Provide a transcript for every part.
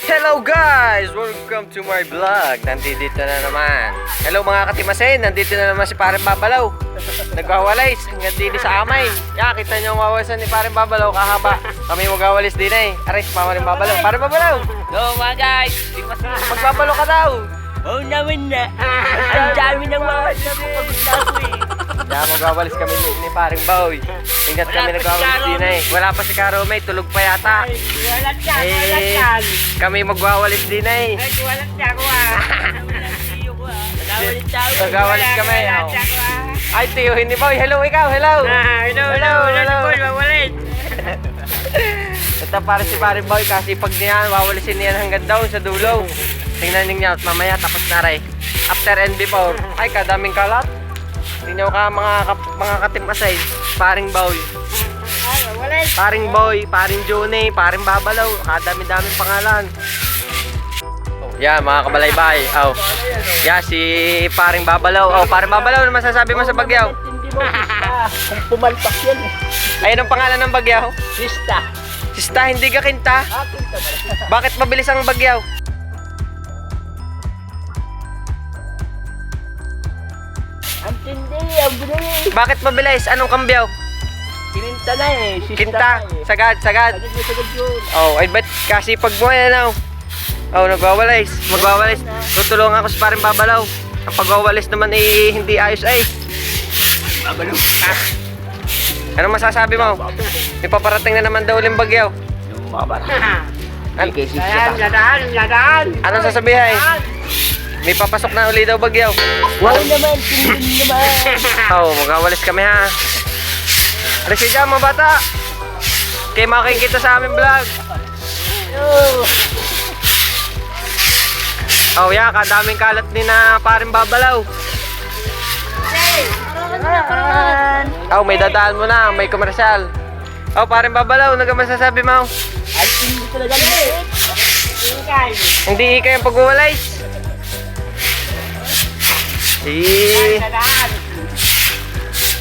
Hello guys! Welcome to my vlog. Nandito na naman. Hello mga katimasin, nandito na naman si Pareng Babalaw. Nagwawalis hanggang dili sa amay. Kita nyo ang wawasan ni Pareng Babalaw kahaba. Kami magwawalis din eh. Aray, si Pareng Babalaw. Pareng Babalaw! Go mga guys! Magbabalo ka daw! Oo naman na! Ang dami ng wawalis na pagod na ako eh. Kaya magwawalis kami ni Pareng Boy. Ingat kami nagwawalis din eh. Wala pa si Karomay, tulog pa yata. Ay, walat yan, walat yan. Kami magwawalis din eh. Ay, walat yan ako ah. Nagawalit tayo. Nagawalit kami. Walat yan ako ah. Ay, tiyo, hindi Boy. Hello, ikaw. Hello. Hello. Boy, mawalit. Ito para si Pareng Boy kasi pag niyan, wawalisin niyan hanggang down sa dulo. Tingnan niyo at mamaya tapos na rin. After and before. Ay, kadaming kalat. Tingnan ka mga katimasay. Pareng Boy. Mawalit. Pareng Boy, Pareng Johnny, Pareng Babalaw. Kadami-daming pangalan. Yan, mga kabalaybay. Yan, si Pareng Babalaw. Pareng Babalaw, ano masasabi mo sa Bagyaw? Hindi mo, kung pumalpak yan eh. Ayun ang pangalan ng Bagyaw. Sista. Sista, hindi ka kinta. Kinta ba? Bakit mabilis ang Bagyaw? Ang tindi, ang bilis. Bakit mabilis? Anong kambyaw? Kininta na eh. Sista Kinta, na eh. sagad. Sagad yun. Ay ba't kasi pag mo yan nagwawalis. Magwawalis. Tutulungan ako si Pareng Babalaw. Ang pagwawalis naman hindi ayos ay. Babalaw. Anong masasabi mo? May paparating na naman daw uling Bagyaw. Sige, ladaan. Anong sasabihin? May papasok na uli daw Bagyaw. Wow naman, tindi naman. Magwawalis kami ha. Resida mo bata. Kaya makikita sa aming vlog. Kadaming kalat ni na Pareng Babalaw. May dadaan mo na, may komersyal. Pareng Babalaw, ano ka masasabi mo? Ay, hindi talaga Hindi ikay ang pagwawalis.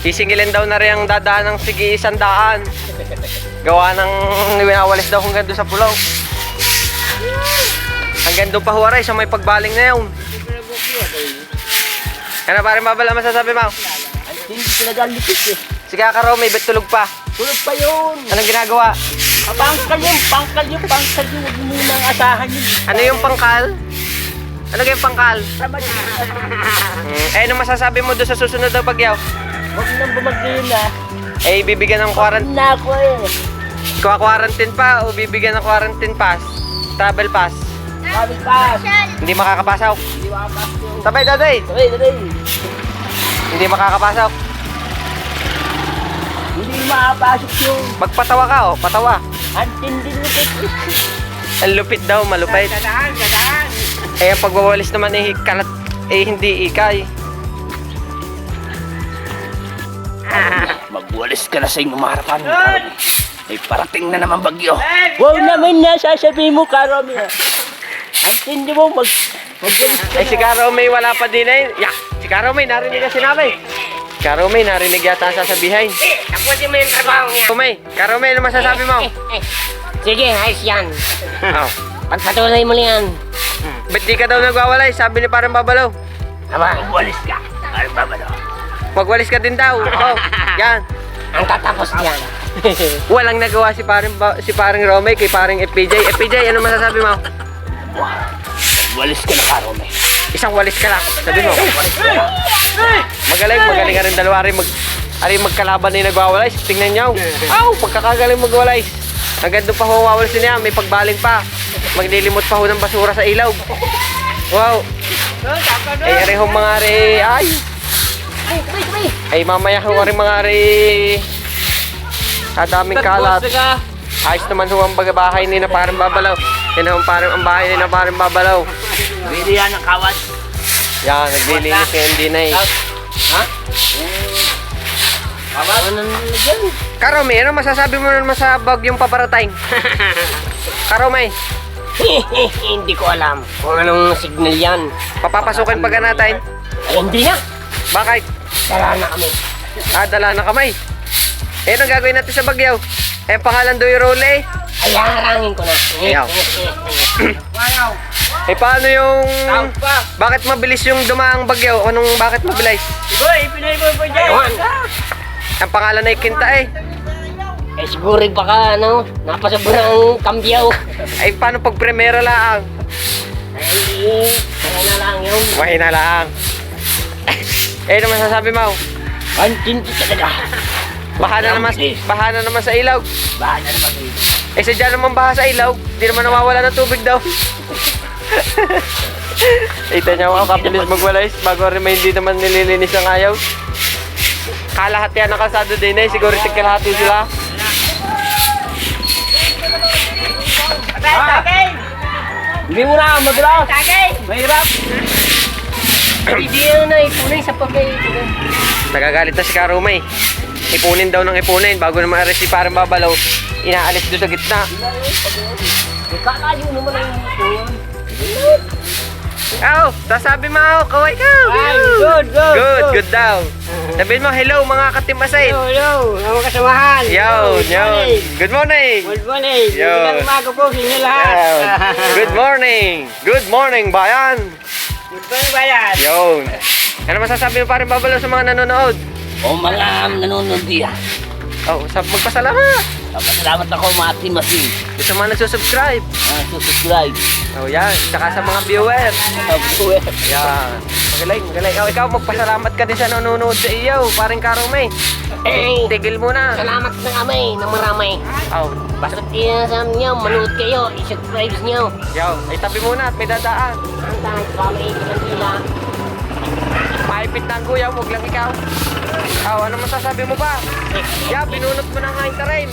Sisingilin daw na rin ang dadaan ng sige 100. Gawa ng winawalis daw hanggang doon sa pulo. Hanggang doon pa huwaray sa may pagbaling na yun. Ano Pareng Babalaw masasabi mo? Hindi talaga lipis eh. Si Kakaro may bet tulog pa. Tulog pa yun. Anong ginagawa? Pangkal yun. Huwag mo nang asahan yun. Ano yung pangkal? Ano yung pangkal? Sama yun. Ano masasabi mo doon sa susunod na Bagyaw? Huwag nang bumagin ah. Bibigyan ng quarantine. Na ako eh. Quarantine pa o bibigyan ng quarantine pass? Travel pass? Sabi pa. Hindi makakapasok. Hindi makapasok yun. Sabay daday. Sabay. Hindi makakapasok. Hindi makapasok yun. Magpatawa ka patawa. Ang tindi lupit. Ang lupit daw, malupit. Gadaan. Ang pagwawalis naman kalat hindi ikay. Magwalis ka na sa inyong harapan. May parating na naman Bagyo. Wow naman na, sasabihin mo Karomay. Ang tindi mo magwalis ka Si Karomay wala pa din eh. Si Karomay narinig ang sinabi. Si Karomay narinig yata ang sasabihin. Tapusin mo yung trabaho niya. Karomay, ano masasabi mo? Sige, ayos yan. Oh. Pagpatuloy mo yan. Ba't di ka daw nagwawalay? Sabi ni Pareng Babalaw. Aba, magwalis ka. Parang babalo. Magwalis ka din daw. Yan. Ang tatapos diyan. Walang nagawa si Pareng Romay kay Pareng FPJ. FPJ, ano masasabi mo? Walis ka na Karomay. Isang walis ka lang. Sabi mo. Magaling ka rin dalawa rin magkalaban na yung nagwawalay. Tingnan nyo. Pagkakagaling magwalay. Hanggang doon pa ho wawalisin niya. May pagbaling pa. Maglilimot pa ho ng basura sa ilaw. Wow. Arehong mga mamaya ho rin mga daming kalat. Ayos naman ho ang bahay ni na Pareng Babalaw. Yan ho ang bahay ni na Pareng Babalaw. Bili yan ng kawat. Yan, naglilinis yan din na eh. Ha? Ano nalagyan? Karomay, ano masasabi mo naman sa bagyong paparating? Karomay, Hindi ko alam kung anong signal yan. papapasukin pa ka natin? Ay, hindi na. Bakit? Dala na kami. Dala na kamay. Anong gagawin natin sa Bagyaw? Pangalan do yung role eh. Ay, harangin ko na. Ayaw. Eh, paano yung... Bakit mabilis yung dumaang bagyo? Bakit mabilis? Boy, pinay mo po dyan. Ang pangalan ay Kinta eh. Eh, siguro baka, napasobrang kambyaw. Ay, paano pag primera lang? Ay, kaya na lang yun. Mahina lang. Eh, ano masasabi mo? Pantinti talaga. Baha na naman sa ilaw. Bahan na naman ito. Eh, sadya naman baha sa ilaw. Di naman nawawala ng tubig daw. Ito niya mga kabilis magwalis. Bago rin may hindi naman nililinis ang ayaw. Kalahatian ng kalsado din eh. Siguro tigkalahati sila. Hindi mo na, madras. Mahirap. Hindi yan na ipunay sa pagkay. Nagagalit na si Karumay. Ipunin daw ng ipunin. Bago naman aris si parang babalaw. Inaalis doon sa gitna. Kakayo naman ang ito. Aw, sasabi mo, kaway ka. Ay, good. Good daw. Sabihin mo, hello mga katimasain. Yo, mga kasamahan. Yo. Good morning. Good morning. Yo. Magandang umaga po sa inyo lahat. Good morning. Good morning, bayan. Good morning, bayan. Yun. Ano masasabi mo parang babalaw sa mga nanonood? O mga nanonood diya. Oh, magpasalamat. Salamat ako mga timasin. Gusto mga nagsusubscribe. Subscribe. Oh, yan. Tsaka sa mga viewers. Yan. Magaling. Oh, ikaw magpasalamat ka din sa nanonood sa iyo. Parang Karumay. Eh, Tigil muna. salamat na kami na marami. Oh, Basta sa inyo, manood kayo, i-subscribe nyo. yo. Ay, tabi muna at may dadaan. Ang dahil kami, ilan sila. Maipit na ang kuya, huwag lang ikaw. Oh, ano masasabi mo ba? Yeah, binunot mo na nga yung tarim.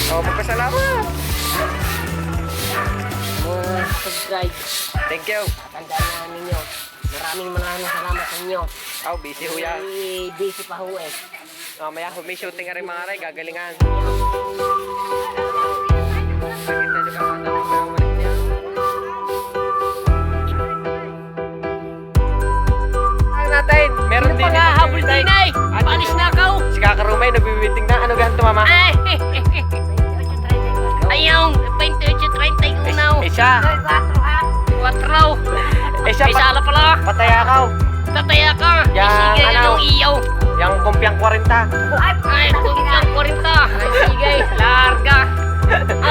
Oh, magpasalamat. Subscribe. Thank you. Tandaan na ninyo. Maraming salamat sa inyo. Oh, busy ho yan. Busy pa ho eh. Mamaya, may shooting ka rin mga ray, gagalingan. Natin, meron din. Habol din ay! Panis na ako! Si Kakarumay, nagbibiting na. Ano ganito, mama? Ay! Ayaw! 28-31. Eh, siya. 4. Eh, siya. May sala pala! Pataya ka. Tataya ka! Yang, Sige, ano? anong iyaw? Yang kumpiang 40. Ay, kumpang 40. Sige, larga.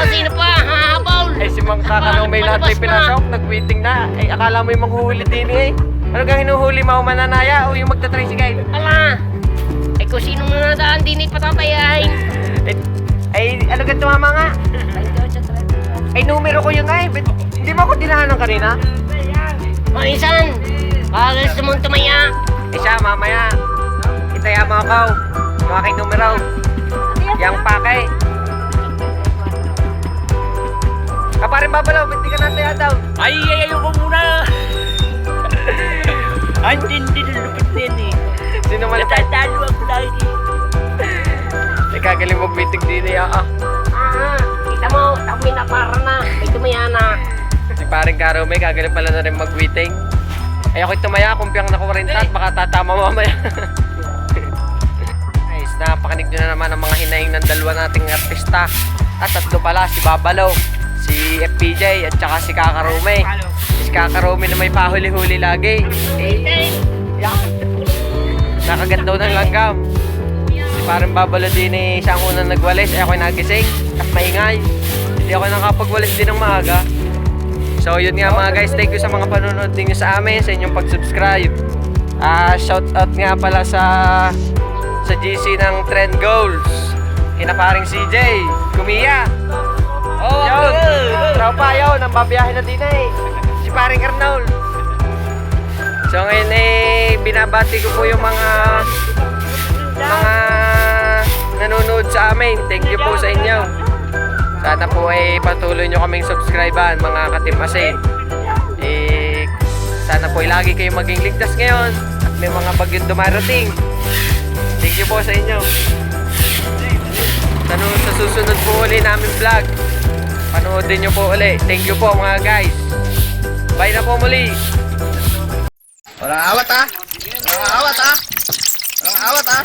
Sino pa? Habol! Eh, si Mang Kakarumay lahat ay Palabas na. pinasok. Nagbiting na. Eh, akala mo yung manghuhuli din eh. Ano kang hinuhuli mo, mananaya o yung magta-tricycle? Ala! Ay, kung sino na nadaan din ay patatayahin. Ay, ano ganito mama nga? Ay, numero ko yun nga eh. Hindi mo ako dinahanan kanina? Manisan! Gusto mong tumaya. Eh siya, mamaya. Itaya mo ako. Yung aking numero. Yang pakay. Kaparin babalaw, ba't di ka nataya daw? Ay, ayoko muna! Ang tindi ng lupit din eh. Sino man tayo? Natatalo ako lagi. Kagaling mag-meeting din eh. Kita mo, kami na para na. May tumaya na. Si paring Karumay, kagaling pala na rin mag-meeting. Ay ako'y tumaya, kumpiyang na 40 at baka tatama mamaya. Guys, napakinig nyo na naman ang mga hinaing ng dalawa nating artista. At tatlo pala, si Babalaw, si FPJ at saka si Kakarumay. Si Kakarumay na may pahuli-huli lagi. Nakagat daw ng langgam. Si parang Babalaw din eh, siya ang unang nagwalis. Ay ako'y nagising at maingay. Hindi ako nakapagwalis din ng maaga. So yun nga mga guys, thank you sa mga panonood ninyo sa amin, sa inyong pag-subscribe. Shout out nga pala sa GC ng Trend Goals. Kina paring CJ, Kumiya. Oh, yun. Tropa yun, ang babiyahin na din eh. Si paring Arnold. So ngayon eh, binabati ko po yung mga nanonood sa amin. Thank you po sa inyo. Sana po ay patuloy nyo kaming subscribean mga katimasin. Sana po ay lagi kayo maging ligtas ngayon at may mga bagyong dumarating. Thank you po sa inyo. Sa susunod po ulit namin vlog, panoodin nyo po ulit. Thank you po mga guys. Bye na po muli. Walang awat ha? Walang awat ha? Walang awat ha?